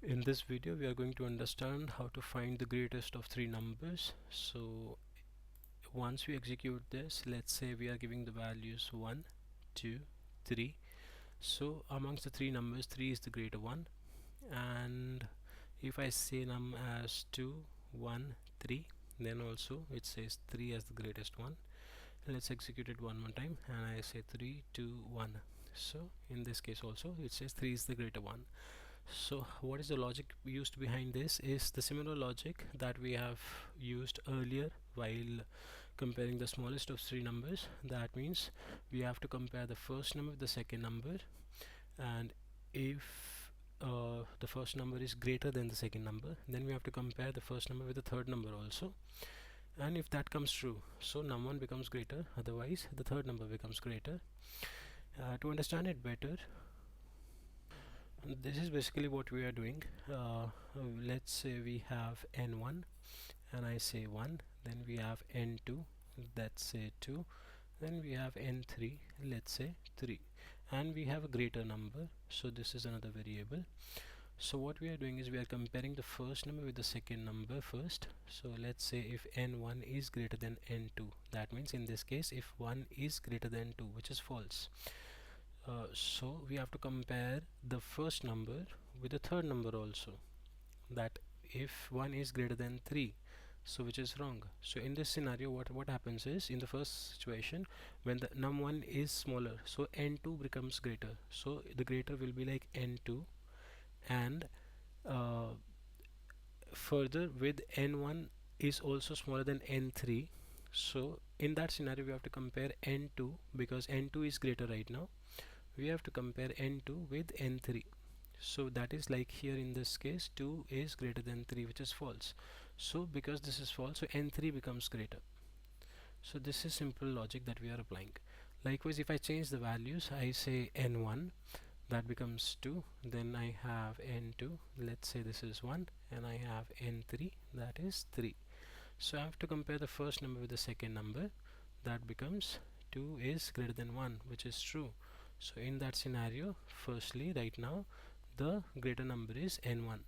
In this video we are going to understand how to find the greatest of three numbers. So once we execute this, let's say we are giving the values 1, 2, 3. So amongst the three numbers, 3 is the greater one, and if I say num as 2, 1, 3, then also it says 3 as the greatest one. Let's execute it one more time and I say 3, 2, 1. So in this case also it says 3 is the greater one. So what is the logic used behind this is the similar logic that we have used earlier while comparing the smallest of three numbers. That means we have to compare the first number with the second number, and if the first number is greater than the second number, then we have to compare the first number with the third number also, and if that comes true, so num1 becomes greater, otherwise the third number becomes greater. To understand it better, this is basically what we are doing. Let's say we have n1 and I say 1, then we have n2, let's say 2, then we have n3, let's say 3, and we have a greater number, so this is another variable. So what we are doing is we are comparing the first number with the second number first. So let's say if n1 is greater than n2, that means in this case if 1 is greater than 2, which is false. So we have to compare the first number with the third number also, that if 1 is greater than 3, so which is wrong. So in this scenario what happens is, in the first situation, when the num1 is smaller, so n2 becomes greater, so the greater will be like n2, and uh, further with n1 is also smaller than n3. So in that scenario we have to compare n2, because n2 is greater right now. We have to compare n2 with n3. So that is like here in this case 2 is greater than 3, which is false. So because this is false, so n3 becomes greater. So this is simple logic that we are applying. Likewise, if I change the values, I say n1, that becomes 2, then I have n2, let's say this is 1, and I have n3, that is 3. So I have to compare the first number with the second number, that becomes 2 is greater than 1, which is true. So in that scenario, firstly right now the greater number is n1,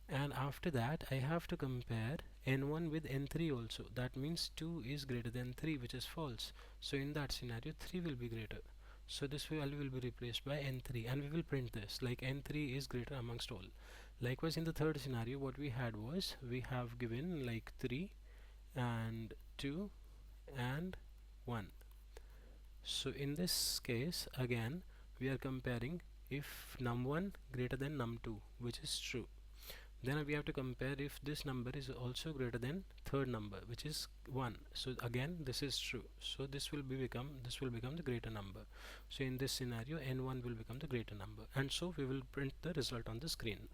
and after that I have to compare n1 with n3 also. That means 2 is greater than 3, which is false. So in that scenario 3 will be greater, so this value will be replaced by n3, and we will print this like n3 is greater amongst all. Likewise, in the third scenario what we had was, we have given like 3 and 2 and 1. So in this case again we are comparing if num1 greater than num2, which is true. Then we have to compare if this number is also greater than third number, which is 1. So again this is true, so this will become the greater number. So in this scenario n1 will become the greater number, and so we will print the result on the screen.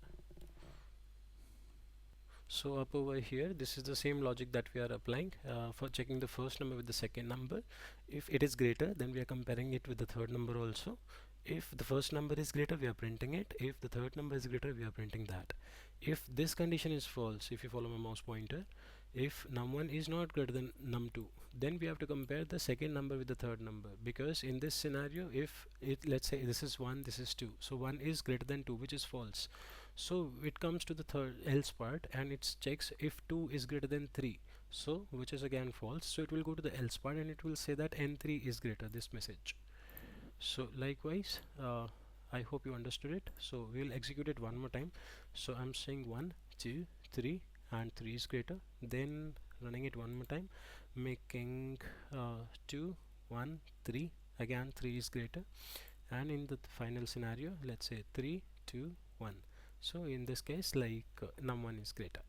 So up over here, this is the same logic that we are applying for checking the first number with the second number. If it is greater, then we are comparing it with the third number also. If the first number is greater, we are printing it. If the third number is greater, we are printing that. If this condition is false, if you follow my mouse pointer, if num1 is not greater than num2, then we have to compare the second number with the third number, because in this scenario if it, let's say this is 1, this is 2, so 1 is greater than 2, which is false. So it comes to the third else part and it checks if 2 is greater than 3, so which is again false. So it will go to the else part and it will say that n3 is greater, this message. So likewise, I hope you understood it. So we'll execute it one more time. So I'm saying 1, 2, 3, and 3 is greater, then running it one more time, making 2, 1, 3, again 3 is greater, and in the final scenario let's say 3, 2, 1. So in this case like num1 is greater.